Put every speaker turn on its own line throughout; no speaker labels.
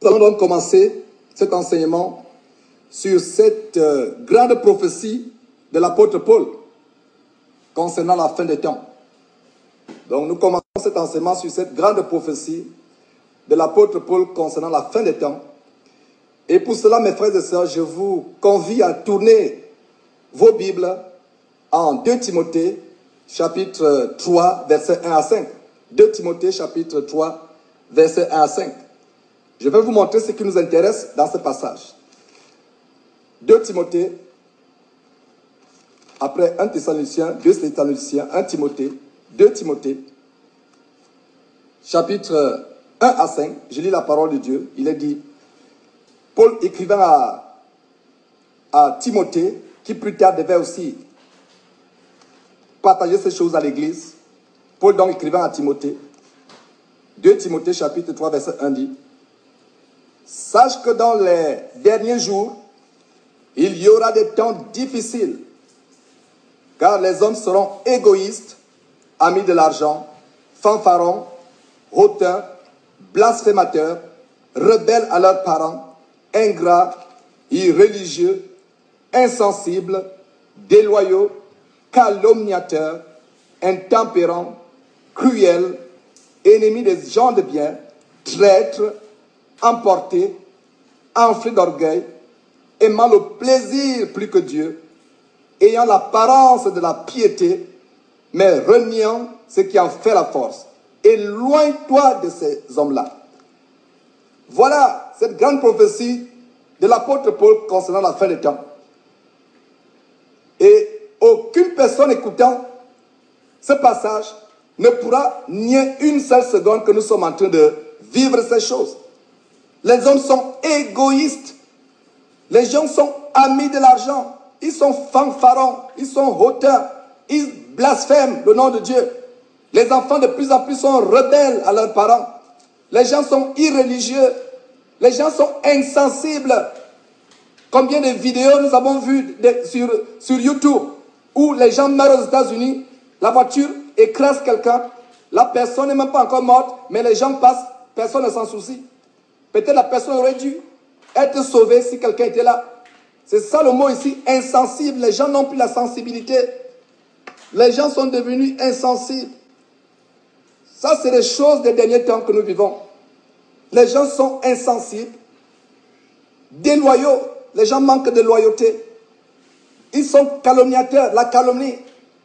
Nous allons donc commencer cet enseignement sur cette grande prophétie de l'apôtre Paul concernant la fin des temps. Donc nous commençons cet enseignement sur cette grande prophétie de l'apôtre Paul concernant la fin des temps. Et pour cela, mes frères et sœurs, je vous convie à tourner vos Bibles en 2 Timothée, chapitre 3, versets 1 à 5. 2 Timothée, chapitre 3, versets 1 à 5. Je vais vous montrer ce qui nous intéresse dans ce passage. 2 Timothée, après 1 Thessaloniciens, 2 Thessaloniciens, 1 Timothée, 2 Timothée, chapitre 1 à 5, je lis la parole de Dieu. Il est dit, Paul écrivant à Timothée, qui plus tard devait aussi partager ces choses à l'église. Paul donc écrivant à Timothée, 2 Timothée chapitre 3 verset 1 dit, sache que dans les derniers jours, il y aura des temps difficiles, car les hommes seront égoïstes, amis de l'argent, fanfarons, hautains, blasphémateurs, rebelles à leurs parents, ingrats, irréligieux, insensibles, déloyaux, calomniateurs, intempérants, cruels, ennemis des gens de bien, traîtres, emportés, enflés d'orgueil, aimant le plaisir plus que Dieu, ayant l'apparence de la piété, mais reniant ce qui en fait la force. Éloigne-toi de ces hommes-là. Voilà cette grande prophétie de l'apôtre Paul concernant la fin des temps. Et aucune personne écoutant ce passage ne pourra nier une seule seconde que nous sommes en train de vivre ces choses. Les hommes sont égoïstes. Les gens sont amis de l'argent. Ils sont fanfarons. Ils sont hautains. Ils blasphèment le nom de Dieu. Les enfants de plus en plus sont rebelles à leurs parents. Les gens sont irréligieux. Les gens sont insensibles. Combien de vidéos nous avons vues sur YouTube où les gens meurent aux États-Unis, la voiture écrase quelqu'un, la personne n'est même pas encore morte, mais les gens passent, personne ne s'en soucie. Peut-être la personne aurait dû être sauvée si quelqu'un était là. C'est ça le mot ici, insensible. Les gens n'ont plus la sensibilité. Les gens sont devenus insensibles. Ça, c'est les choses des derniers temps que nous vivons. Les gens sont insensibles, déloyaux. Les gens manquent de loyauté. Ils sont calomniateurs. La calomnie,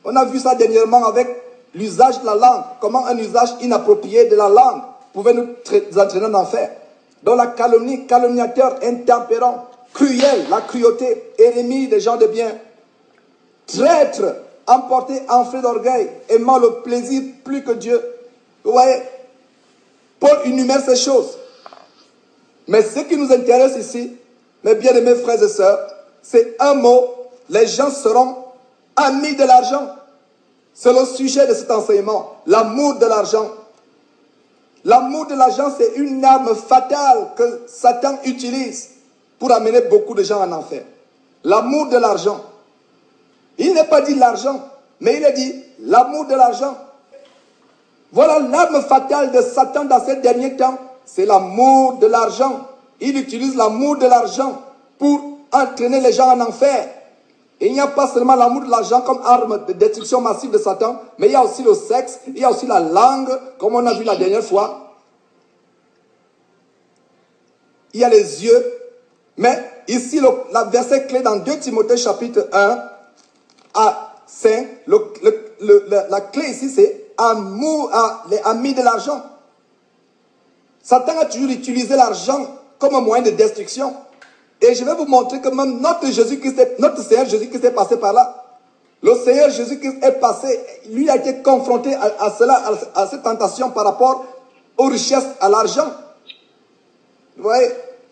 on a vu ça dernièrement avec l'usage de la langue. Comment un usage inapproprié de la langue pouvait nous entraîner en enfer. Donc la calomnie, calomniateur, intempérant, cruel, la cruauté, ennemi des gens de bien, traître, emporté, enflé d'orgueil, aimant le plaisir plus que Dieu. Vous voyez, Paul énumère ces choses. Mais ce qui nous intéresse ici, mes bien-aimés frères et sœurs, c'est un mot, les gens seront amis de l'argent. C'est le sujet de cet enseignement, l'amour de l'argent. L'amour de l'argent, c'est une arme fatale que Satan utilise pour amener beaucoup de gens en enfer. L'amour de l'argent. Il n'est pas dit l'argent, mais il est dit l'amour de l'argent. Voilà l'arme fatale de Satan dans ces derniers temps, c'est l'amour de l'argent. Il utilise l'amour de l'argent pour entraîner les gens en enfer. Et il n'y a pas seulement l'amour de l'argent comme arme de destruction massive de Satan, mais il y a aussi le sexe, il y a aussi la langue, comme on a vu la dernière fois. Il y a les yeux. Mais ici, la verset clé dans 2 Timothée chapitre 1 à 5, la clé ici c'est amour, les amis de l'argent. Satan a toujours utilisé l'argent comme un moyen de destruction. Et je vais vous montrer que même notre Seigneur Jésus-Christ est passé par là. Le Seigneur Jésus-Christ est passé, lui a été confronté à cela, à cette tentation par rapport aux richesses, à l'argent. Vous voyez,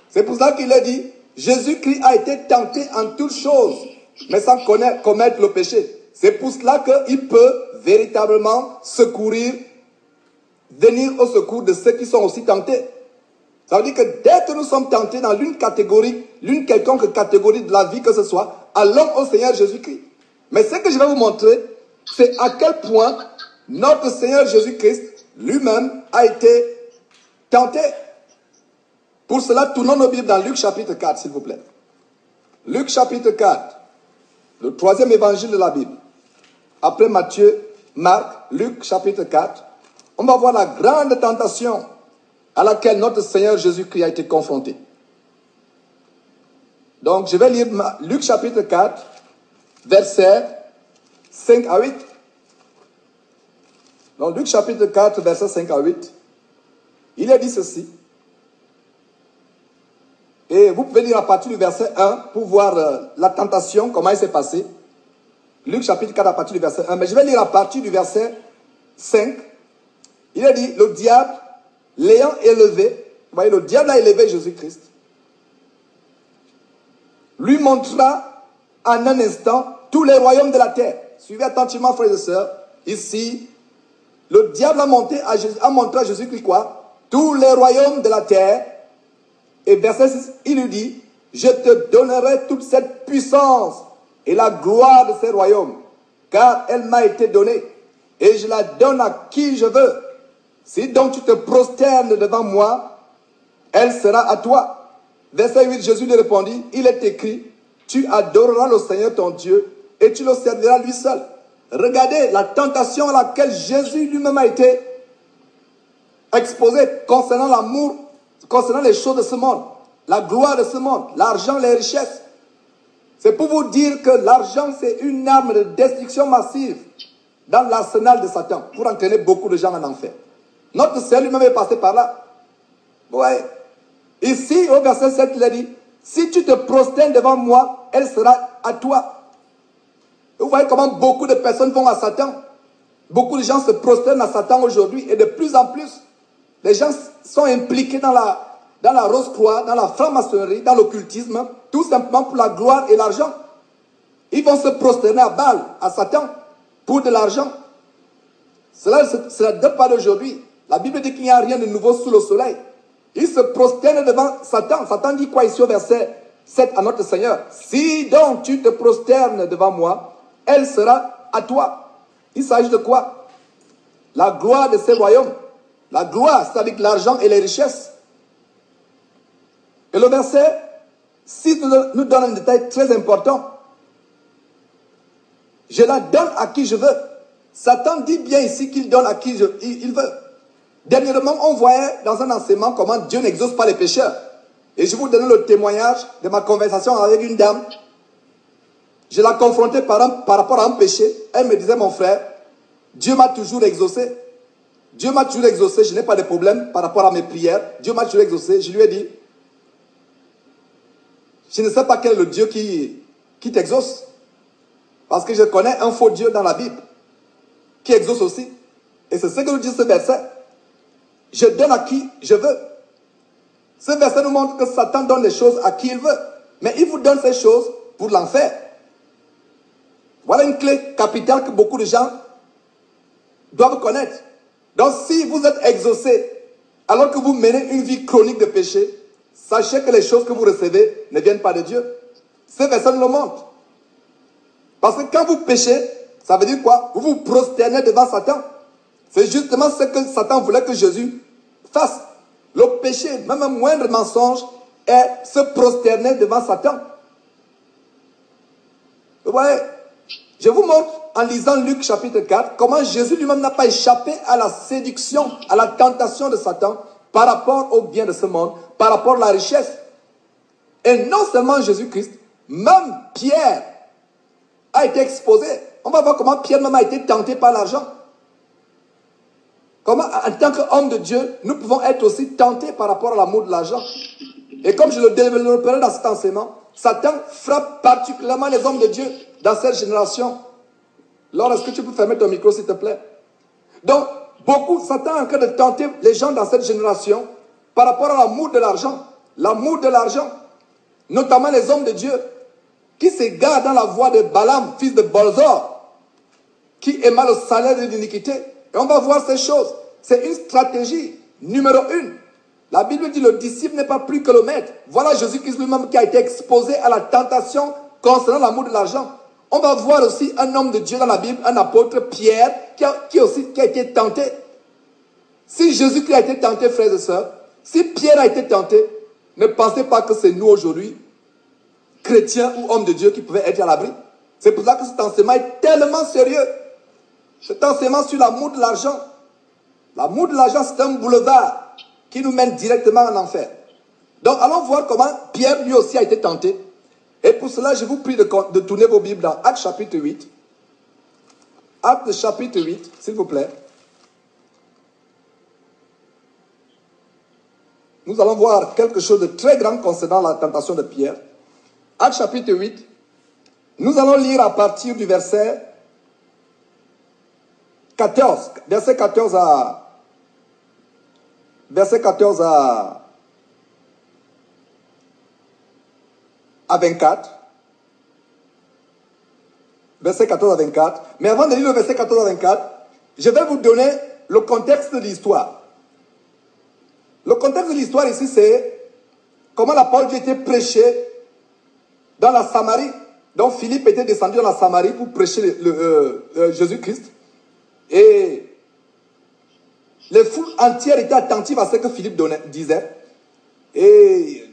c'est pour ça qu'il a dit, Jésus-Christ a été tenté en toutes choses, mais sans commettre le péché. C'est pour cela qu'il peut véritablement venir au secours de ceux qui sont aussi tentés. Ça veut dire que dès que nous sommes tentés dans l'une quelconque catégorie de la vie que ce soit, allons au Seigneur Jésus-Christ. Mais ce que je vais vous montrer, c'est à quel point notre Seigneur Jésus-Christ lui-même a été tenté. Pour cela, tournons nos Bibles dans Luc chapitre 4, s'il vous plaît. Luc chapitre 4, le troisième évangile de la Bible. Après Matthieu, Marc, Luc chapitre 4, on va voir la grande tentation à laquelle notre Seigneur Jésus-Christ a été confronté. Donc, je vais lire Luc chapitre 4, versets 5 à 8. Donc, Luc chapitre 4, versets 5 à 8. Il est dit ceci. Et vous pouvez lire à partir du verset 1 pour voir la tentation, comment elle s'est passée. Luc chapitre 4 à partir du verset 1. Mais je vais lire à partir du verset 5. Il est dit, le diable, l'ayant élevé, vous voyez, le diable a élevé Jésus-Christ, lui montra en un instant tous les royaumes de la terre. Suivez attentivement, frères et sœurs. Ici, le diable a montré à Jésus-Christ quoi? Tous les royaumes de la terre. Et verset 6, il lui dit, je te donnerai toute cette puissance et la gloire de ces royaumes, car elle m'a été donnée, et je la donne à qui je veux. Si donc tu te prosternes devant moi, elle sera à toi. Verset 8, Jésus lui répondit, il est écrit, tu adoreras le Seigneur ton Dieu, et tu le serviras lui seul. Regardez la tentation à laquelle Jésus lui-même a été exposé concernant l'amour, concernant les choses de ce monde, la gloire de ce monde, l'argent, les richesses. C'est pour vous dire que l'argent, c'est une arme de destruction massive dans l'arsenal de Satan, pour entraîner beaucoup de gens en enfer. Notre Seigneur lui-même est passé par là. Ouais. Ici, au verset 7, il a dit, si tu te prosternes devant moi, elle sera à toi. Vous voyez comment beaucoup de personnes vont à Satan. Beaucoup de gens se prosternent à Satan aujourd'hui, et de plus en plus, les gens sont impliqués dans la Rose-Croix, dans la franc-maçonnerie, dans l'occultisme, tout simplement pour la gloire et l'argent. Ils vont se prosterner à Baal, à Satan, pour de l'argent. Cela ne date pas d'aujourd'hui. La Bible dit qu'il n'y a rien de nouveau sous le soleil. Ils se prosternent devant Satan. Satan dit quoi ici au verset 7 à notre Seigneur? Si donc tu te prosternes devant moi, elle sera à toi. Il s'agit de quoi? La gloire de ces royaumes. La gloire, c'est avec l'argent et les richesses. Et le verset 6 nous donne un détail très important. Je la donne à qui je veux. Satan dit bien ici qu'il donne à qui il veut. Dernièrement, on voyait dans un enseignement comment Dieu n'exauce pas les pécheurs. Et je vous donne le témoignage de ma conversation avec une dame. Je la confrontais par rapport à un péché. Elle me disait, mon frère, Dieu m'a toujours exaucé. Dieu m'a toujours exaucé. Je n'ai pas de problème par rapport à mes prières. Dieu m'a toujours exaucé. Je lui ai dit, je ne sais pas quel est le Dieu qui t'exauce. Parce que je connais un faux Dieu dans la Bible qui exauce aussi. Et c'est ce que nous dit ce verset. Je donne à qui je veux. Ce verset nous montre que Satan donne les choses à qui il veut. Mais il vous donne ces choses pour l'enfer. Voilà une clé capitale que beaucoup de gens doivent connaître. Donc si vous êtes exaucé alors que vous menez une vie chronique de péché, sachez que les choses que vous recevez ne viennent pas de Dieu. Ce verset nous le montre. Parce que quand vous péchez, ça veut dire quoi? Vous vous prosternez devant Satan. C'est justement ce que Satan voulait que Jésus fasse. Le péché, même un moindre mensonge, est se prosterner devant Satan. Vous voyez, je vous montre en lisant Luc chapitre 4 comment Jésus lui-même n'a pas échappé à la séduction, à la tentation de Satan par rapport au bien de ce monde, par rapport à la richesse. Et non seulement Jésus-Christ, même Pierre a été exposé. On va voir comment Pierre même a été tenté par l'argent. Comment, en tant qu'homme de Dieu, nous pouvons être aussi tentés par rapport à l'amour de l'argent. Et comme je le développerai dans cet enseignement, Satan frappe particulièrement les hommes de Dieu dans cette génération. Laure, est-ce que tu peux fermer ton micro, s'il te plaît? Donc, Satan est en train de tenter les gens dans cette génération par rapport à l'amour de l'argent. L'amour de l'argent. Notamment les hommes de Dieu qui s'égarent dans la voie de Balaam, fils de Bolzor, qui aima le salaire de l'iniquité. Et on va voir ces choses. C'est une stratégie numéro 1. La Bible dit le disciple n'est pas plus que le maître. Voilà Jésus-Christ lui-même qui a été exposé à la tentation concernant l'amour de l'argent. On va voir aussi un homme de Dieu dans la Bible, un apôtre, Pierre, qui a été tenté. Si Jésus-Christ a été tenté, frères et sœurs, si Pierre a été tenté, Ne pensez pas que c'est nous aujourd'hui, chrétiens ou hommes de Dieu, qui pouvaient être à l'abri. C'est pour ça que cet enseignement est tellement sérieux. Cet enseignement sur l'amour de l'argent. L'amour de l'argent, c'est un boulevard qui nous mène directement en enfer. Donc, allons voir comment Pierre, lui aussi, a été tenté. Et pour cela, je vous prie de tourner vos Bibles dans Actes chapitre 8. Actes chapitre 8, s'il vous plaît. Nous allons voir quelque chose de très grand concernant la tentation de Pierre. Actes chapitre 8. Nous allons lire à partir du verset 14. Verset 14 à 24. Verset 14 à 24. Mais avant de lire le verset 14 à 24, je vais vous donner le contexte de l'histoire. Le contexte de l'histoire ici, c'est comment la parole de Dieu était prêchée dans la Samarie. Donc Philippe était descendu dans la Samarie pour prêcher Jésus-Christ. Et les foules entières étaient attentives à ce que Philippe disait. Et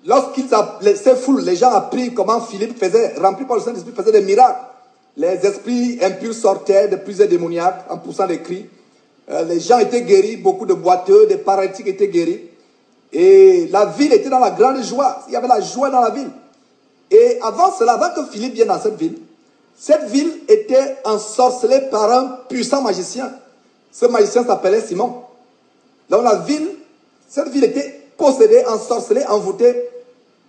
ces foules, les gens apprirent comment Philippe faisait, rempli par le Saint-Esprit, faisait des miracles. Les esprits impurs sortaient de plusieurs démoniaques en poussant des cris. Les gens étaient guéris, beaucoup de boiteux, des paralytiques étaient guéris. Et la ville était dans la grande joie. Il y avait la joie dans la ville. Et avant cela, avant que Philippe vienne dans cette ville était ensorcelée par un puissant magicien. Ce magicien s'appelait Simon. Donc cette ville était possédée, ensorcelée, envoûtée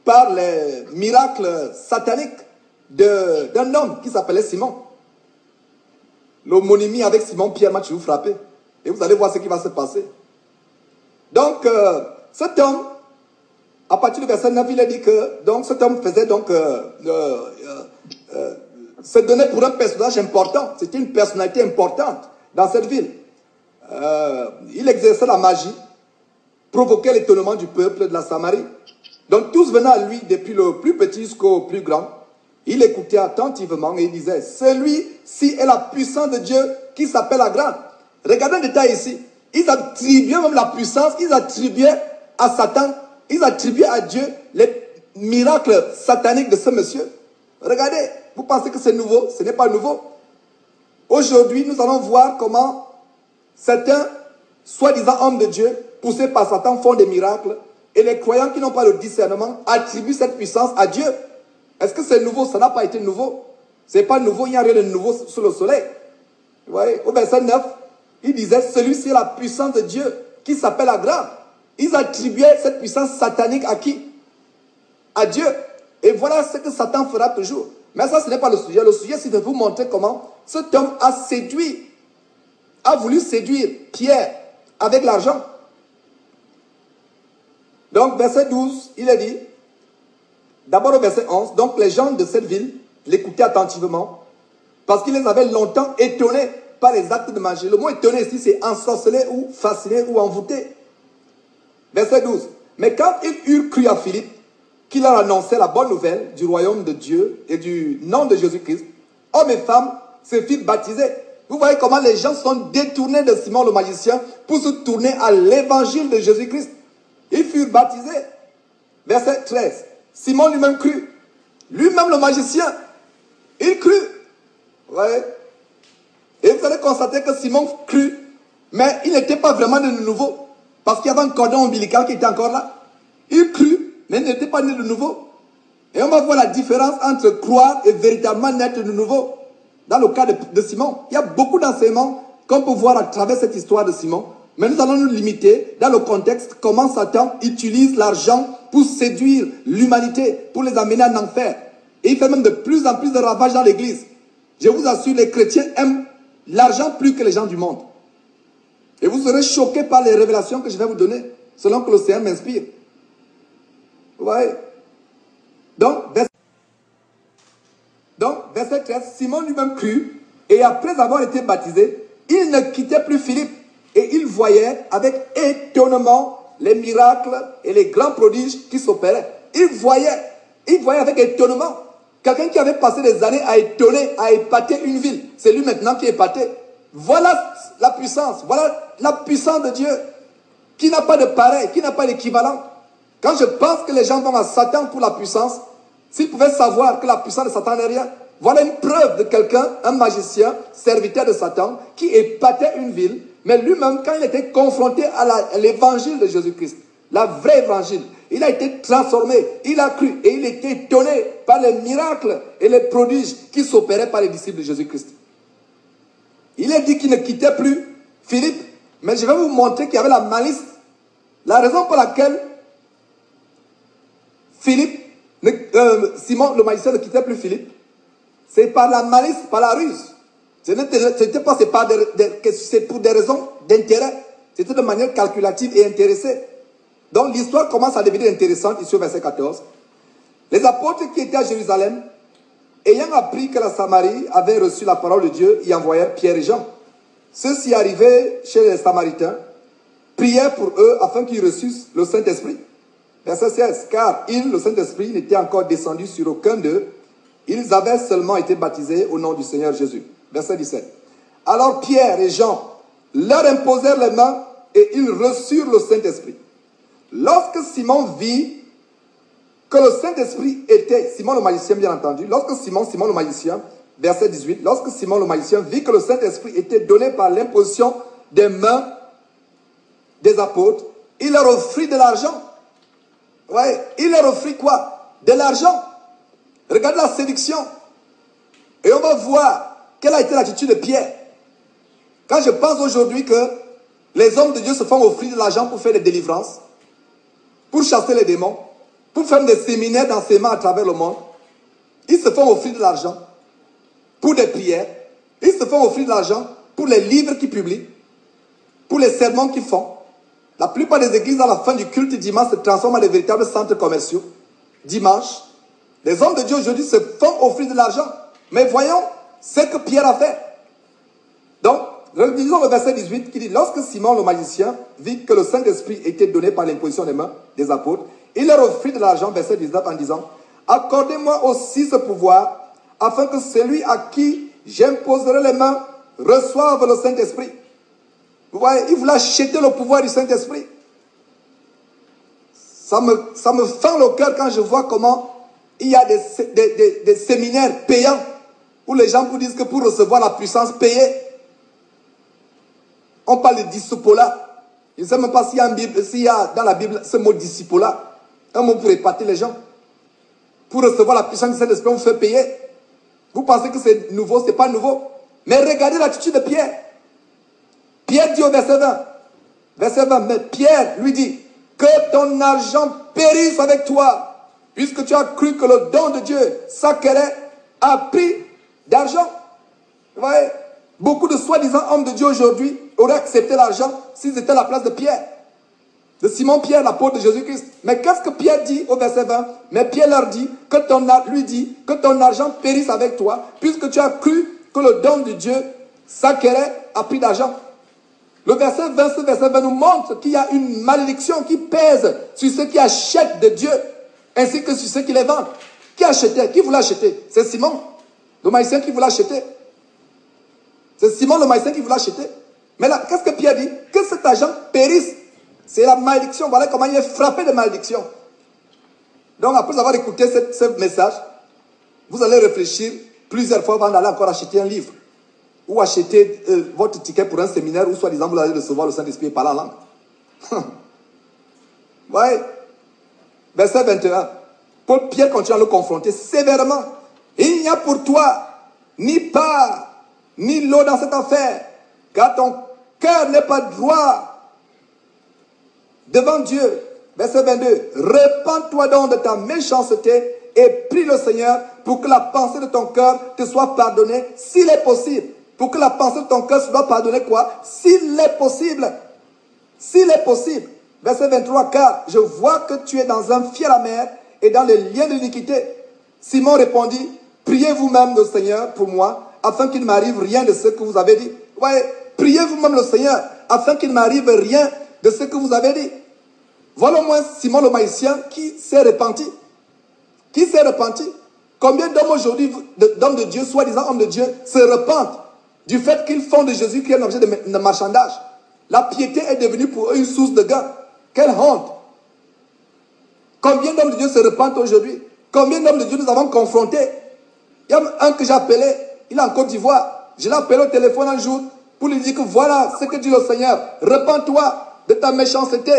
par les miracles sataniques d'un homme qui s'appelait Simon. L'homonymie avec Simon Pierre m'a toujours frappé. Et vous allez voir ce qui va se passer. Donc, cet homme, à partir du verset 9, il a dit que donc, cet homme faisait donc se donnait pour un personnage important. C'était une personnalité importante dans cette ville. Il exerçait la magie, provoquait l'étonnement du peuple de la Samarie. Donc tous venaient à lui, depuis le plus petit jusqu'au plus grand. Il écoutait attentivement et il disait, celui-ci est la puissance de Dieu qui s'appelle la grande. Regardez le détail ici. Ils attribuaient même la puissance, ils attribuaient à Satan, ils attribuaient à Dieu les miracles sataniques de ce monsieur. Regardez, vous pensez que c'est nouveau? Ce n'est pas nouveau. Aujourd'hui, nous allons voir comment certains, soi-disant hommes de Dieu, poussés par Satan, font des miracles. Et les croyants qui n'ont pas le discernement attribuent cette puissance à Dieu. Est-ce que c'est nouveau? Ça n'a pas été nouveau. Ce n'est pas nouveau, il n'y a rien de nouveau sous le soleil. Vous voyez, au verset 9, il disait, celui-ci est la puissance de Dieu qui s'appelle la grande. Ils attribuaient cette puissance satanique à qui? À Dieu. Et voilà ce que Satan fera toujours. Mais ça, ce n'est pas le sujet. Le sujet, c'est de vous montrer comment cet homme a voulu séduire Pierre avec l'argent. Donc, verset 12, il a dit, d'abord au verset 11, donc les gens de cette ville l'écoutaient attentivement parce qu'ils les avaient longtemps étonnés par les actes de magie. Le mot étonné ici, c'est ensorcelé ou fasciné ou envoûté. Verset 12, mais quand ils eurent cru à Philippe, qui leur annonçait la bonne nouvelle du royaume de Dieu et du nom de Jésus-Christ, hommes et femmes se firent baptiser. Vous voyez comment les gens sont détournés de Simon le magicien pour se tourner à l'évangile de Jésus-Christ. Ils furent baptisés. Verset 13. Simon lui-même crut. Lui-même le magicien, il crut. Vous voyez? Et vous allez constater que Simon crut, mais il n'était pas vraiment né de nouveau. Parce qu'il y avait un cordon ombilical qui était encore là. Il crut, mais il n'était pas né de nouveau. Et on va voir la différence entre croire et véritablement naître de nouveau. Dans le cas de Simon, il y a beaucoup d'enseignements qu'on peut voir à travers cette histoire de Simon. Mais nous allons nous limiter dans le contexte comment Satan utilise l'argent pour séduire l'humanité, pour les amener en enfer. Et il fait même de plus en plus de ravages dans l'église. Je vous assure, les chrétiens aiment l'argent plus que les gens du monde. Et vous serez choqués par les révélations que je vais vous donner, selon que l'océan m'inspire. Vous voyez? Donc, verset 13, Simon lui-même crut, et après avoir été baptisé, il ne quittait plus Philippe, et il voyait avec étonnement les miracles et les grands prodiges qui s'opéraient. Il voyait avec étonnement. Quelqu'un qui avait passé des années à étonner, à épater une ville, c'est lui maintenant qui est épaté. Voilà la puissance de Dieu, qui n'a pas de pareil, qui n'a pas d'équivalent. Quand je pense que les gens vont à Satan pour la puissance, s'ils pouvaient savoir que la puissance de Satan n'est rien, voilà une preuve de quelqu'un, un magicien, serviteur de Satan, qui épatait une ville, mais lui-même, quand il était confronté à l'évangile de Jésus-Christ, la vraie évangile, il a été transformé, il a cru et il était étonné par les miracles et les prodiges qui s'opéraient par les disciples de Jésus-Christ. Il est dit qu'il ne quittait plus Philippe, mais je vais vous montrer qu'il y avait la malice. La raison pour laquelle Simon le magicien ne quittait plus Philippe, c'est par la malice, par la ruse. Ce n'était pas c'est pour des raisons d'intérêt. C'était de manière calculative et intéressée. Donc l'histoire commence à devenir intéressante ici au verset 14. Les apôtres qui étaient à Jérusalem, ayant appris que la Samarie avait reçu la parole de Dieu, y envoyèrent Pierre et Jean. Ceux-ci arrivaient chez les Samaritains, prièrent pour eux afin qu'ils reçussent le Saint-Esprit. Verset 16. Car le Saint-Esprit n'était encore descendu sur aucun d'eux. Ils avaient seulement été baptisés au nom du Seigneur Jésus. Verset 17. Alors Pierre et Jean leur imposèrent les mains et ils reçurent le Saint-Esprit. Lorsque Simon vit que le Saint-Esprit était, Simon le magicien bien entendu, lorsque Simon le magicien, verset 18, lorsque Simon le magicien vit que le Saint-Esprit était donné par l'imposition des mains des apôtres, il leur offrit de l'argent. Ouais, il leur offrit quoi? De l'argent. Regardez la séduction. Et on va voir quelle a été l'attitude de Pierre. Quand je pense aujourd'hui que les hommes de Dieu se font offrir de l'argent pour faire des délivrances, pour chasser les démons, pour faire des séminaires d'enseignement à travers le monde, ils se font offrir de l'argent pour des prières, ils se font offrir de l'argent pour les livres qu'ils publient, pour les sermons qu'ils font. La plupart des églises à la fin du culte dimanche se transforment en des véritables centres commerciaux. Dimanche, les hommes de Dieu aujourd'hui se font offrir de l'argent. Mais voyons ce que Pierre a fait. Donc, disons le verset 18 qui dit, lorsque Simon le magicien vit que le Saint-Esprit était donné par l'imposition des mains des apôtres, il leur offrit de l'argent, verset 19, en disant, accordez-moi aussi ce pouvoir, afin que celui à qui j'imposerai les mains reçoive le Saint-Esprit. Vous voyez, il voulait acheter le pouvoir du Saint-Esprit. Ça me fend le cœur quand je vois comment il y a des séminaires payants où les gens vous disent que pour recevoir la puissance payée, on parle de discipola. Je ne sais même pas s'il y a dans la Bible ce mot discipola, un mot pour épater les gens. Pour recevoir la puissance du Saint-Esprit, on vous fait payer. Vous pensez que c'est nouveau, ce n'est pas nouveau. Mais regardez l'attitude de Pierre. Pierre dit au verset 20, mais Pierre lui dit, que ton argent périsse avec toi, puisque tu as cru que le don de Dieu s'acquérait à prix d'argent. Vous voyez, beaucoup de soi-disant hommes de Dieu aujourd'hui auraient accepté l'argent s'ils étaient à la place de Pierre, de Simon-Pierre, l'apôtre de Jésus-Christ. Mais qu'est-ce que Pierre dit au verset 20? Mais Pierre leur dit, lui dit, que ton argent périsse avec toi, puisque tu as cru que le don de Dieu s'acquérait à prix d'argent. Le verset 20, ce verset 20 nous montre qu'il y a une malédiction qui pèse sur ceux qui achètent de Dieu, ainsi que sur ceux qui les vendent. Qui achetait? Qui voulait acheter? C'est Simon, le magicien qui voulait acheter. C'est Simon le magicien qui voulait acheter. Mais là, qu'est-ce que Pierre dit? Que cet argent périsse. C'est la malédiction. Voilà comment il est frappé de malédiction. Donc, après avoir écouté ce message, vous allez réfléchir plusieurs fois avant d'aller encore acheter un livre. Ou acheter votre ticket pour un séminaire où soi-disant vous allez recevoir le Saint-Esprit par la langue. Ouais. Verset 21. Pierre continue à le confronter sévèrement. Il n'y a pour toi ni part, ni lot dans cette affaire, car ton cœur n'est pas droit devant Dieu. Verset 22. Repends-toi donc de ta méchanceté et prie le Seigneur pour que la pensée de ton cœur te soit pardonnée, s'il est possible. Pour que la pensée de ton cœur se soit pardonnée quoi? S'il est possible. S'il est possible. Verset 23. Car je vois que tu es dans un fiel amer et dans les liens de l'iniquité. Simon répondit, priez vous-même le Seigneur pour moi, afin qu'il ne m'arrive rien de ce que vous avez dit. Ouais, priez vous-même le Seigneur, afin qu'il ne m'arrive rien de ce que vous avez dit. Voilà au moins Simon le magicien qui s'est repenti. Qui s'est repenti? Combien d'hommes aujourd'hui, d'hommes de Dieu, soi-disant hommes de Dieu, se repentent du fait qu'ils font de Jésus qui est un objet de marchandage? La piété est devenue pour eux une source de gain. Quelle honte! Combien d'hommes de Dieu se repentent aujourd'hui? Combien d'hommes de Dieu nous avons confrontés? Il y a un que j'ai appelé, il est en Côte d'Ivoire. Je l'ai appelé au téléphone un jour pour lui dire que voilà ce que dit le Seigneur. Repends-toi de ta méchanceté.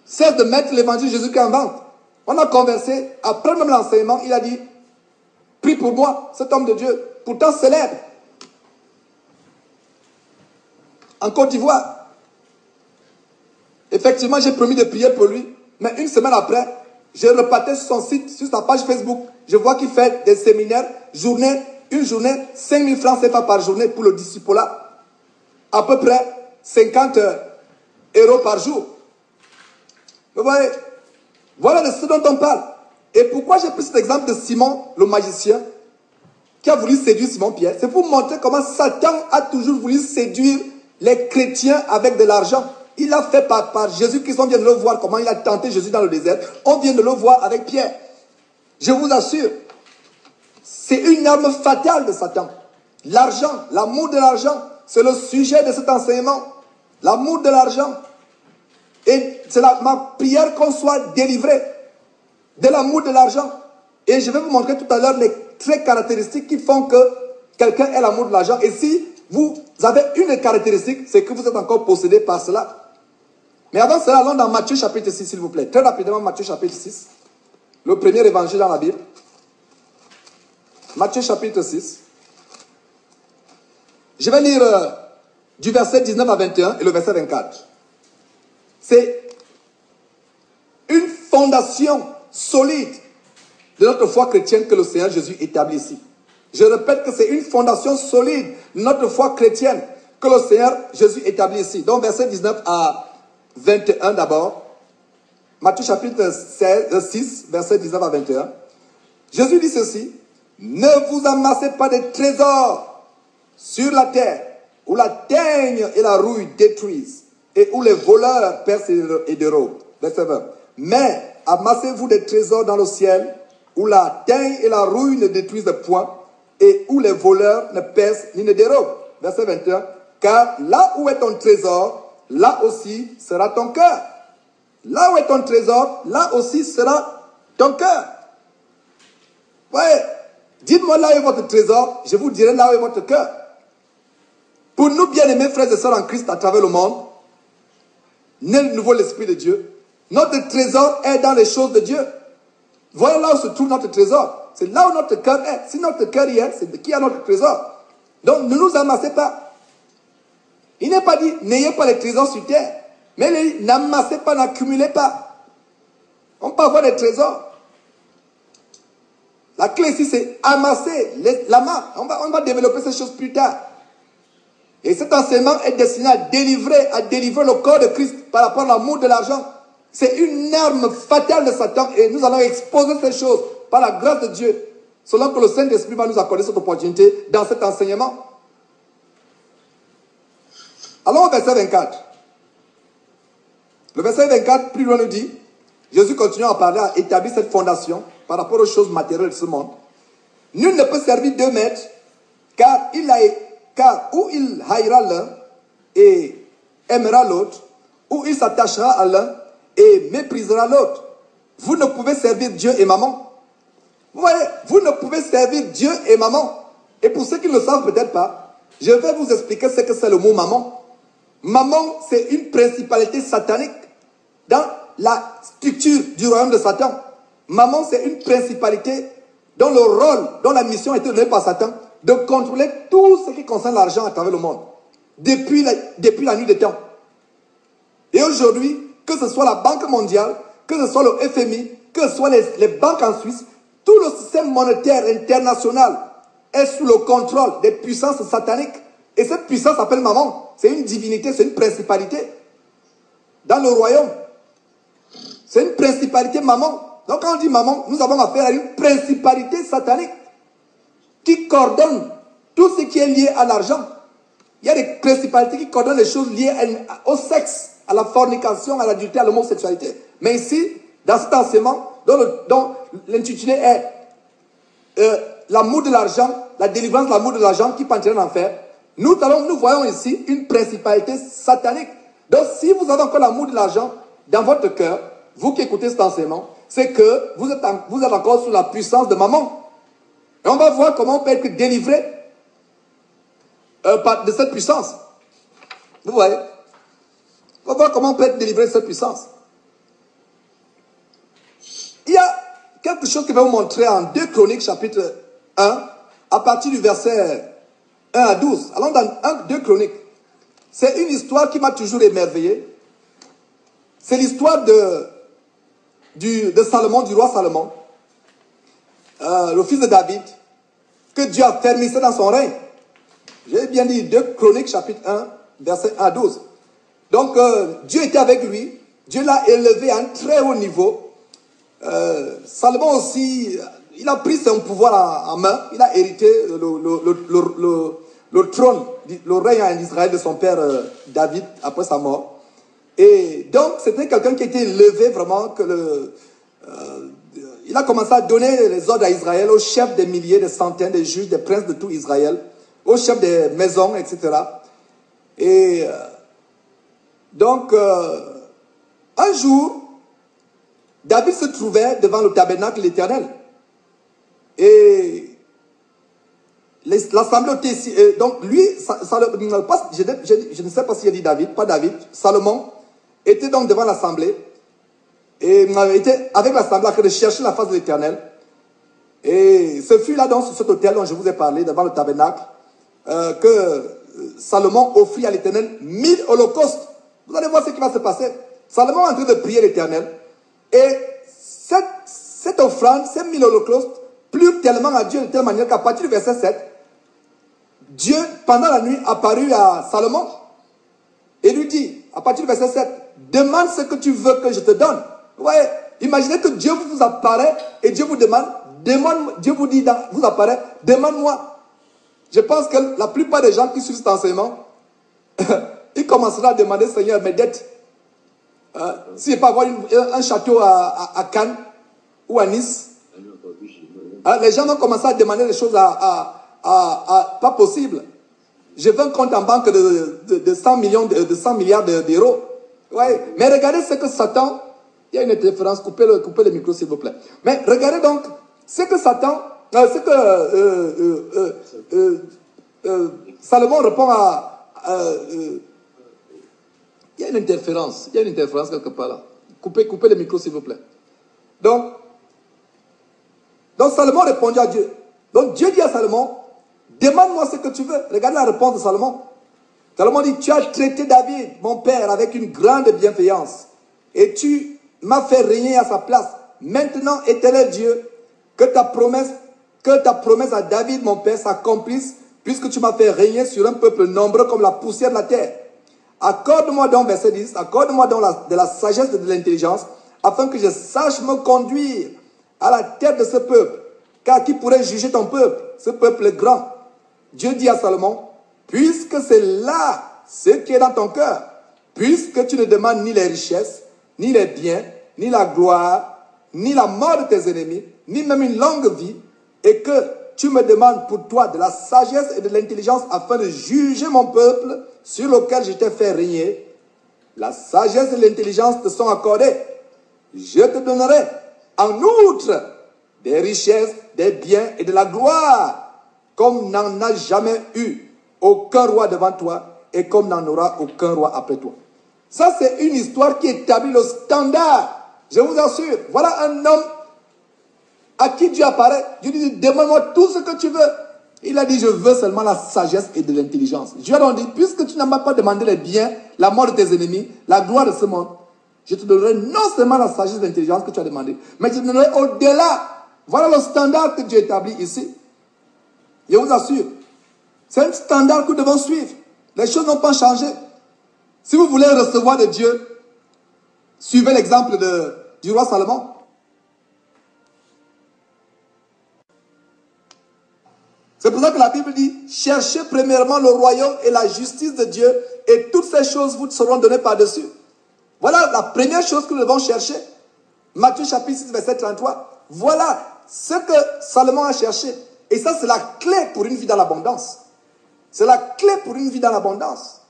Cesse de mettre l'évangile de Jésus-Christ en vente. On a conversé. Après même l'enseignement, il a dit, prie pour moi, cet homme de Dieu, pourtant célèbre. En Côte d'Ivoire. Effectivement, j'ai promis de prier pour lui. Mais une semaine après, je repartais sur son site, sur sa page Facebook. Je vois qu'il fait des séminaires, une journée, 5 000 francs CFA par journée pour le discipulat. À peu près 50 euros par jour. Vous voyez, voilà de ce dont on parle. Et pourquoi j'ai pris cet exemple de Simon, le magicien, qui a voulu séduire Simon-Pierre? C'est pour montrer comment Satan a toujours voulu séduire les chrétiens avec de l'argent. Il a fait par Jésus-Christ, on vient de le voir comment il a tenté Jésus dans le désert. On vient de le voir avec Pierre. Je vous assure, c'est une arme fatale de Satan. L'argent, l'amour de l'argent, c'est le sujet de cet enseignement. L'amour de l'argent. Et c'est ma prière qu'on soit délivré de l'amour de l'argent. Et je vais vous montrer tout à l'heure les traits caractéristiques qui font que quelqu'un ait l'amour de l'argent. Et si vous avez une caractéristique, c'est que vous êtes encore possédé par cela. Mais avant cela, allons dans Matthieu chapitre 6, s'il vous plaît. Très rapidement, Matthieu chapitre 6. Le premier évangile dans la Bible. Matthieu chapitre 6. Je vais lire du verset 19 à 21 et le verset 24. C'est une fondation solide de notre foi chrétienne que le Seigneur Jésus établit ici. Je répète que c'est une fondation solide de notre foi chrétienne que le Seigneur Jésus établit ici. Donc verset 19 à 21 d'abord. Matthieu chapitre 6, verset 19 à 21. Jésus dit ceci. Ne vous amassez pas de trésors sur la terre, où la teigne et la rouille détruisent, et où les voleurs percent et dérobent. Verset 20. Mais amassez-vous des trésors dans le ciel, où la teigne et la rouille ne détruisent point, et où les voleurs ne percent ni ne dérobent. Verset 21. Car là où est ton trésor, là aussi sera ton cœur. Là où est ton trésor, là aussi sera ton cœur. Ouais. Dites-moi là où est votre trésor, je vous dirai là où est votre cœur. Pour nous, bien-aimés frères et sœurs en Christ à travers le monde, né de nouveau l'Esprit de Dieu, notre trésor est dans les choses de Dieu. Voyez là où se trouve notre trésor. C'est là où notre cœur est. Si notre cœur y est, c'est de qui a notre trésor. Donc ne nous amassez pas. Il n'est pas dit, n'ayez pas les trésors sur terre. Mais n'amassez pas, n'accumulez pas. On peut avoir des trésors. La clé ici, c'est amasser l'amas. On va développer ces choses plus tard. Et cet enseignement est destiné à délivrer le corps de Christ par rapport à l'amour de l'argent. C'est une arme fatale de Satan et nous allons exposer ces choses par la grâce de Dieu, selon que le Saint-Esprit va nous accorder cette opportunité dans cet enseignement. Allons au verset 24. Le verset 24, plus loin, nous dit, Jésus continue à parler, à établir cette fondation par rapport aux choses matérielles de ce monde. Nul ne peut servir deux maîtres, car ou il haïra l'un et aimera l'autre, ou il s'attachera à l'un et méprisera l'autre. Vous ne pouvez servir Dieu et maman. Vous voyez, vous ne pouvez servir Dieu et maman. Et pour ceux qui ne le savent peut-être pas, je vais vous expliquer ce que c'est le mot maman. Maman, c'est une principalité satanique dans la structure du royaume de Satan. Maman, c'est une principalité dont le rôle, dont la mission a été donnée par Satan, de contrôler tout ce qui concerne l'argent à travers le monde, depuis la nuit des temps. Et aujourd'hui, que ce soit la Banque mondiale, que ce soit le FMI, que ce soit les banques en Suisse, tout le système monétaire international est sous le contrôle des puissances sataniques. Et cette puissance s'appelle maman. C'est une divinité, c'est une principalité dans le royaume. C'est une principalité maman. Donc quand on dit maman, nous avons affaire à une principalité satanique qui coordonne tout ce qui est lié à l'argent. Il y a des principalités qui coordonnent les choses liées au sexe, à la fornication, à l'adultère, à l'homosexualité. Mais ici, dans cet enseignement, dont l'intitulé est l'amour de l'argent, la délivrance de l'amour de l'argent qui peut entraîner l'enfer, nous voyons ici une principalité satanique. Donc si vous avez encore l'amour de l'argent dans votre cœur, vous qui écoutez cet enseignement, c'est que vous êtes encore sous la puissance de maman. Et on va voir comment on peut être délivré de cette puissance. Vous voyez? On va voir comment on peut être délivré de cette puissance. Il y a quelque chose que je vais vous montrer en 2 Chroniques chapitre 1, à partir du verset 1 à 12. Allons dans 2 Chroniques. C'est une histoire qui m'a toujours émerveillé. C'est l'histoire de Salomon, du roi Salomon, le fils de David, que Dieu a fermissé dans son règne. J'ai bien dit 2 Chroniques chapitre 1, verset 1 à 12. Donc Dieu était avec lui. Dieu l'a élevé à un très haut niveau. Salomon aussi, il a pris son pouvoir en main. Il a hérité le trône, le règne en Israël de son père David après sa mort. Et donc, c'était quelqu'un qui était élevé vraiment, il a commencé à donner les ordres à Israël, aux chefs des milliers, des centaines, des juges, des princes de tout Israël, aux chefs des maisons, etc. Et donc, un jour, David se trouvait devant le tabernacle de l'Éternel. Et l'assemblée était ici. Donc, lui, je ne sais pas s'il a dit David, pas David, Salomon était donc devant l'assemblée. Et était avec l'assemblée en train de chercher la face de l'Éternel. Et ce fut là, donc, sur cet autel dont je vous ai parlé, devant le tabernacle, que Salomon offrit à l'Éternel 1000 holocaustes. Vous allez voir ce qui va se passer. Salomon est en train de prier l'Éternel. Et cette offrande, ces 1000 holocaustes, plurent tellement à Dieu de telle manière qu'à partir du verset 7, Dieu, pendant la nuit, apparut à Salomon et lui dit, à partir du verset 7, demande ce que tu veux que je te donne. Vous voyez, imaginez que Dieu vous apparaît et Dieu vous demande, Dieu vous dit, vous apparaît, demande-moi. Je pense que la plupart des gens qui suivent cet enseignement, ils commenceront à demander, Seigneur, mes dettes. Si je peux avoir un château à Cannes ou à Nice, les gens vont commencer à demander des choses pas possibles. Je veux un compte en banque de 100 milliards d'euros. Ouais. Mais regardez ce que Satan, il y a une interférence, coupez le micro s'il vous plaît. Mais regardez donc ce que Satan, Salomon répond il y a une interférence quelque part là. Coupez le micro s'il vous plaît. Donc Salomon répondit à Dieu. Donc Dieu dit à Salomon, demande-moi ce que tu veux. Regardez la réponse de Salomon. Salomon dit, tu as traité David, mon père, avec une grande bienveillance. Et tu m'as fait régner à sa place. Maintenant, éternel Dieu, que ta promesse à David, mon père, s'accomplisse, puisque tu m'as fait régner sur un peuple nombreux comme la poussière de la terre. Accorde-moi donc, verset 10, accorde-moi donc de la sagesse et de l'intelligence, afin que je sache me conduire à la tête de ce peuple. Car qui pourrait juger ton peuple? Ce peuple est grand. Dieu dit à Salomon, puisque c'est là ce qui est dans ton cœur, puisque tu ne demandes ni les richesses, ni les biens, ni la gloire, ni la mort de tes ennemis, ni même une longue vie, et que tu me demandes pour toi de la sagesse et de l'intelligence afin de juger mon peuple sur lequel je t'ai fait régner, la sagesse et l'intelligence te sont accordées. Je te donnerai en outre des richesses, des biens et de la gloire, comme n'en a jamais eu aucun roi devant toi et comme n'en aura aucun roi après toi. Ça, c'est une histoire qui établit le standard. Je vous assure, voilà un homme à qui Dieu apparaît. Dieu dit, demande-moi tout ce que tu veux. Il a dit, je veux seulement la sagesse et de l'intelligence. Dieu a dit, puisque tu n'as pas demandé les biens, la mort de tes ennemis, la gloire de ce monde, je te donnerai non seulement la sagesse et l'intelligence que tu as demandé, mais je te donnerai au-delà. Voilà le standard que Dieu établit ici. Je vous assure. C'est un standard que nous devons suivre. Les choses n'ont pas changé. Si vous voulez recevoir de Dieu, suivez l'exemple du roi Salomon. C'est pour ça que la Bible dit, cherchez premièrement le royaume et la justice de Dieu, et toutes ces choses vous seront données par-dessus. Voilà la première chose que nous devons chercher. Matthieu chapitre 6, verset 33. Voilà ce que Salomon a cherché. Et ça, c'est la clé pour une vie dans l'abondance. C'est la clé pour une vie dans l'abondance.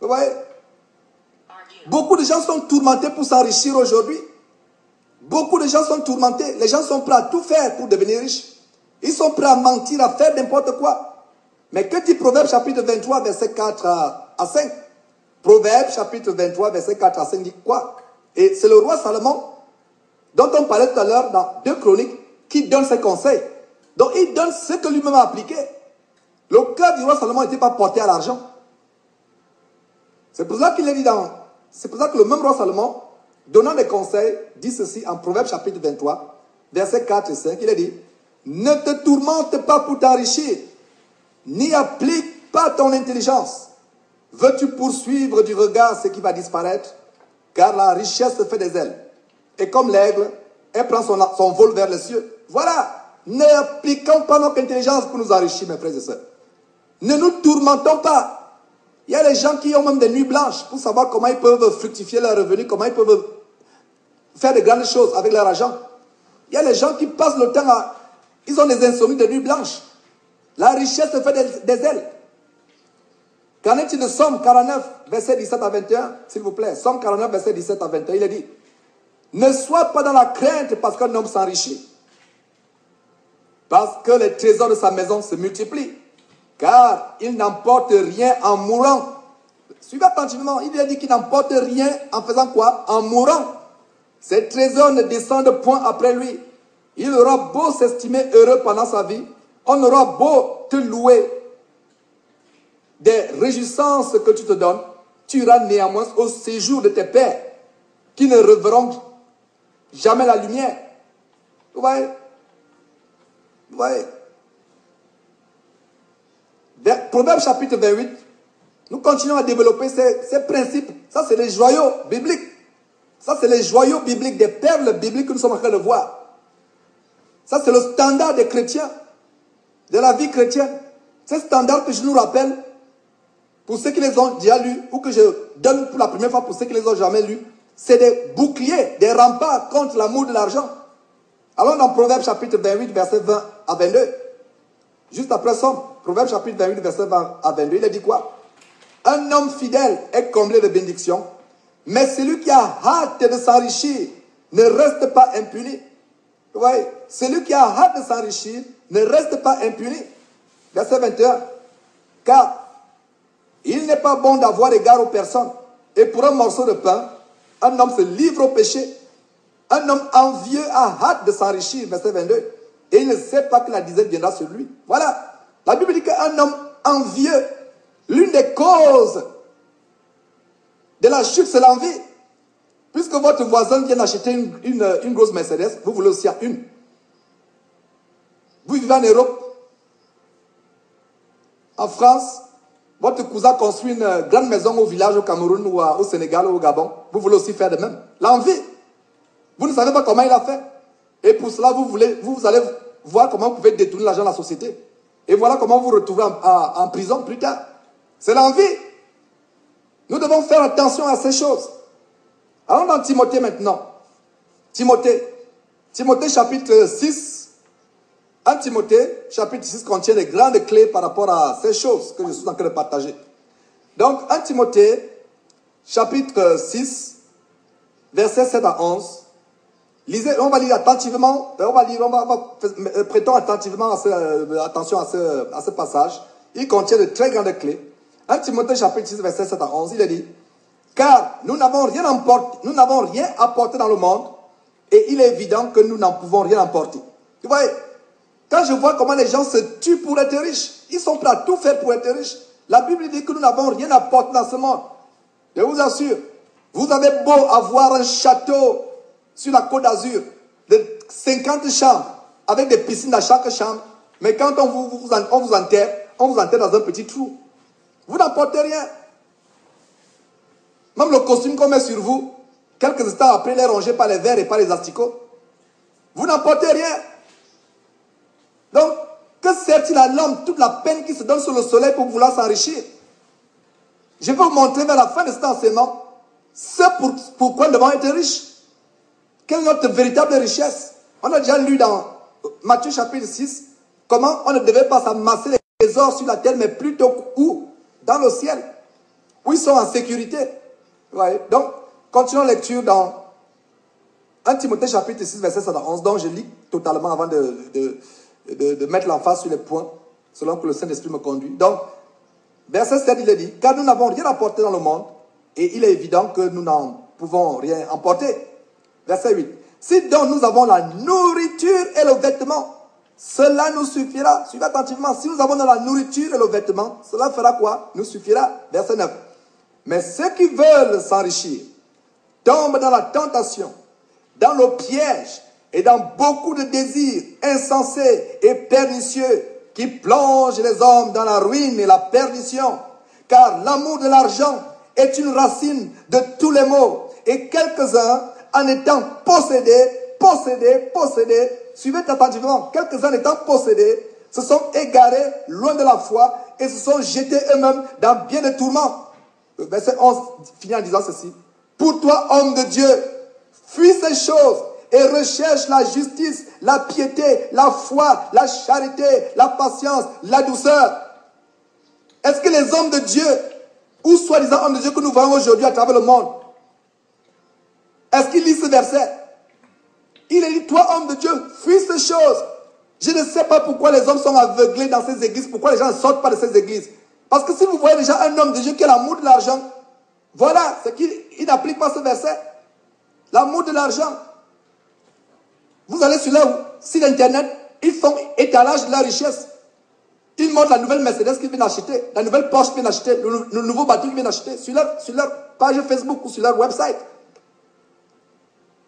Vous voyez? Beaucoup de gens sont tourmentés pour s'enrichir aujourd'hui. Beaucoup de gens sont tourmentés. Les gens sont prêts à tout faire pour devenir riches. Ils sont prêts à mentir, à faire n'importe quoi. Mais que dit Proverbe chapitre 23, verset 4 à 5? Proverbe chapitre 23, verset 4 à 5 dit quoi? Et c'est le roi Salomon, dont on parlait tout à l'heure dans 2 Chroniques, qui donne ses conseils. Donc il donne ce que lui-même a appliqué. Le cœur du roi Salomon n'était pas porté à l'argent. C'est pour ça qu'il est dit dans... C'est pour ça que le même roi Salomon, donnant des conseils, dit ceci en Proverbe chapitre 23, versets 4 et 5. Il a dit, ne te tourmente pas pour t'enrichir, n'y applique pas ton intelligence. Veux-tu poursuivre du regard ce qui va disparaître? Car la richesse fait des ailes. Et comme l'aigle, elle prend son vol vers les cieux. Voilà. N'appliquons pas notre intelligence pour nous enrichir, mes frères et sœurs. Ne nous tourmentons pas. Il y a des gens qui ont même des nuits blanches pour savoir comment ils peuvent fructifier leurs revenus, comment ils peuvent faire de grandes choses avec leur argent. Il y a des gens qui passent le temps à... Ils ont des insomnies de nuit blanche. La richesse fait des ailes. Qu'en est-il de Somme 49, verset 17 à 21, s'il vous plaît. Somme 49, verset 17 à 21, il est dit, ne sois pas dans la crainte parce qu'un homme s'enrichit, parce que les trésors de sa maison se multiplient, car il n'emporte rien en mourant. Suivez attentivement, il a dit qu'il n'emporte rien en faisant quoi? En mourant. Ses trésors ne descendent point après lui. Il aura beau s'estimer heureux pendant sa vie, on aura beau te louer des réjouissances que tu te donnes, tu iras néanmoins au séjour de tes pères, qui ne reverront jamais la lumière. Vous voyez? Vous voyez? Proverbe chapitre 28, nous continuons à développer ces principes. Ça, c'est les joyaux bibliques. Ça, c'est les joyaux bibliques, des perles bibliques que nous sommes en train de voir. Ça, c'est le standard des chrétiens, de la vie chrétienne. C'est standard que je nous rappelle, pour ceux qui les ont déjà lus, ou que je donne pour la première fois pour ceux qui les ont jamais lus, c'est des boucliers, des remparts contre l'amour de l'argent. Allons dans Proverbe chapitre 28, verset 20 à 22. Juste après Somme, Proverbe chapitre 28, verset 20 à 22, il a dit quoi? Un homme fidèle est comblé de bénédictions, mais celui qui a hâte de s'enrichir ne reste pas impuni. Vous voyez? Celui qui a hâte de s'enrichir ne reste pas impuni. Verset 21. Car il n'est pas bon d'avoir égard aux personnes. Et pour un morceau de pain, un homme se livre au péché. Un homme envieux a hâte de s'enrichir. Verset 22. Et il ne sait pas que la disette viendra sur lui. Voilà. La Bible dit qu'un homme envieux, l'une des causes de la chute, c'est l'envie. Puisque votre voisin vient d'acheter une grosse Mercedes, vous voulez aussi une. Vous vivez en Europe, en France, votre cousin construit une grande maison au village, au Cameroun, ou au Sénégal, ou au Gabon. Vous voulez aussi faire de même. L'envie. Vous ne savez pas comment il a fait. Et pour cela, vous allez voir comment vous pouvez détourner l'argent de la société. Et voilà comment vous vous retrouvez en prison plus tard. C'est l'envie. Nous devons faire attention à ces choses. Allons dans Timothée maintenant. Timothée chapitre 6. 1 Timothée chapitre 6 contient des grandes clés par rapport à ces choses que je suis en train de partager. Donc 1 Timothée chapitre 6 versets 7 à 11. Lisez, on va lire attentivement, prêtons attentivement attention à ce passage. Il contient de très grandes clés. 1 Timothée chapitre 6 verset 7 à 11, il est dit, car nous n'avons rien apporté dans le monde, et il est évident que nous n'en pouvons rien emporter. Vous voyez, quand je vois comment les gens se tuent pour être riches, ils sont prêts à tout faire pour être riches. La Bible dit que nous n'avons rien apporté dans ce monde. Je vous assure, vous avez beau avoir un château sur la Côte d'Azur de 50 chambres, avec des piscines dans chaque chambre, mais quand on vous enterre dans un petit trou. Vous n'apportez rien. Même le costume qu'on met sur vous, quelques instants après, il est rongé par les vers et par les asticots. Vous n'apportez rien. Donc, que sert-il à l'homme toute la peine qui se donne sur le soleil pour vouloir s'enrichir? Je vais vous montrer vers la fin de cet enseignement ce pourquoi nous devons être riches. Quelle est notre véritable richesse? On a déjà lu dans Matthieu chapitre 6 comment on ne devait pas s'amasser les trésors sur la terre, mais plutôt où? Dans le ciel, où ils sont en sécurité. Ouais. Donc, continuons la lecture dans 1 Timothée chapitre 6, verset 111, donc je lis totalement avant de mettre l'emphase sur les points, selon que le Saint-Esprit me conduit. Donc, verset 7, il est dit, car nous n'avons rien apporté dans le monde, et il est évident que nous n'en pouvons rien emporter. Verset 8, si donc nous avons la nourriture et le vêtement, cela nous suffira. Suivez attentivement, si nous avons de la nourriture et le vêtement, cela fera quoi? Nous suffira. Verset 9, mais ceux qui veulent s'enrichir tombent dans la tentation, dans le piège et dans beaucoup de désirs insensés et pernicieux qui plongent les hommes dans la ruine et la perdition. Car l'amour de l'argent est une racine de tous les maux. Et quelques-uns, en étant possédés, suivez attentivement, quelques-uns étant possédés, se sont égarés loin de la foi et se sont jetés eux-mêmes dans bien des tourments. Le verset 11 finit en disant ceci. Pour toi, homme de Dieu, fuis ces choses et recherche la justice, la piété, la foi, la charité, la patience, la douceur. Est-ce que les hommes de Dieu, ou soi-disant hommes de Dieu que nous voyons aujourd'hui à travers le monde, est-ce qu'ils lisent ce verset? Il est dit, toi homme de Dieu, fuis ces choses. Je ne sais pas pourquoi les hommes sont aveuglés dans ces églises, pourquoi les gens ne sortent pas de ces églises. Parce que si vous voyez déjà un homme de Dieu qui a l'amour de l'argent, voilà, c'est qu'il n'applique pas ce verset. L'amour de l'argent. Vous allez sur leur site internet, ils font étalage de la richesse. Ils montrent la nouvelle Mercedes qu'ils viennent acheter, la nouvelle Porsche qu'ils viennent acheter, le nouveau bateau qu'ils viennent acheter sur leur page Facebook ou sur leur website.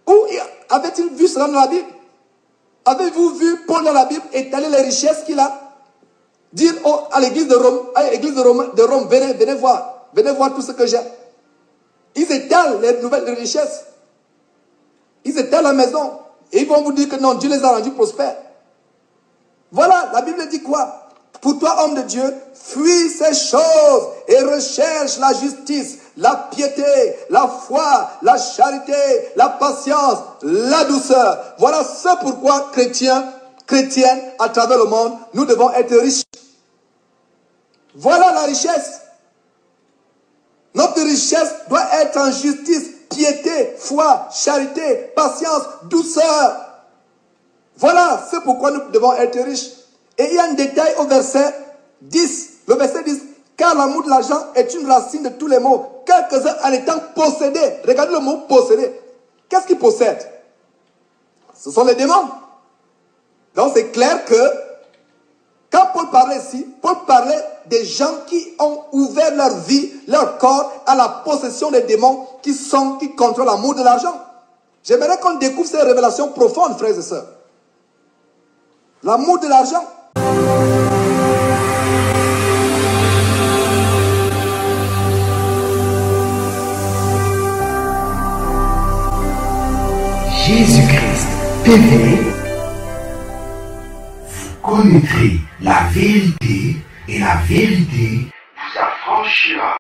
Où avait-il vu cela dans la Bible? Avez-vous vu Paul dans la Bible étaler les richesses qu'il a? Dire à l'église de Rome, venez voir tout ce que j'ai. Ils étalent les nouvelles richesses. Ils étalent la maison. Et ils vont vous dire que non, Dieu les a rendus prospères. Voilà, la Bible dit quoi? Pour toi, homme de Dieu, fuis ces choses et recherche la justice, la piété, la foi, la charité, la patience, la douceur. Voilà ce pourquoi chrétiennes à travers le monde, nous devons être riches. Voilà la richesse. Notre richesse doit être en justice, piété, foi, charité, patience, douceur. Voilà ce pourquoi nous devons être riches. Et il y a un détail au verset 10. Le verset 10. Car l'amour de l'argent est une racine de tous les maux. Quelques-uns en étant possédés. Regardez le mot possédé. Qu'est-ce qu'ils possèdent? Ce sont les démons. Donc c'est clair que quand Paul parlait ici, Paul parlait des gens qui ont ouvert leur vie, leur corps à la possession des démons qui contrôlent l'amour de l'argent. J'aimerais qu'on découvre ces révélations profondes, frères et sœurs. L'amour de l'argent.
Jésus-Christ TV, vous connaîtrez la vérité et la vérité vous affranchira.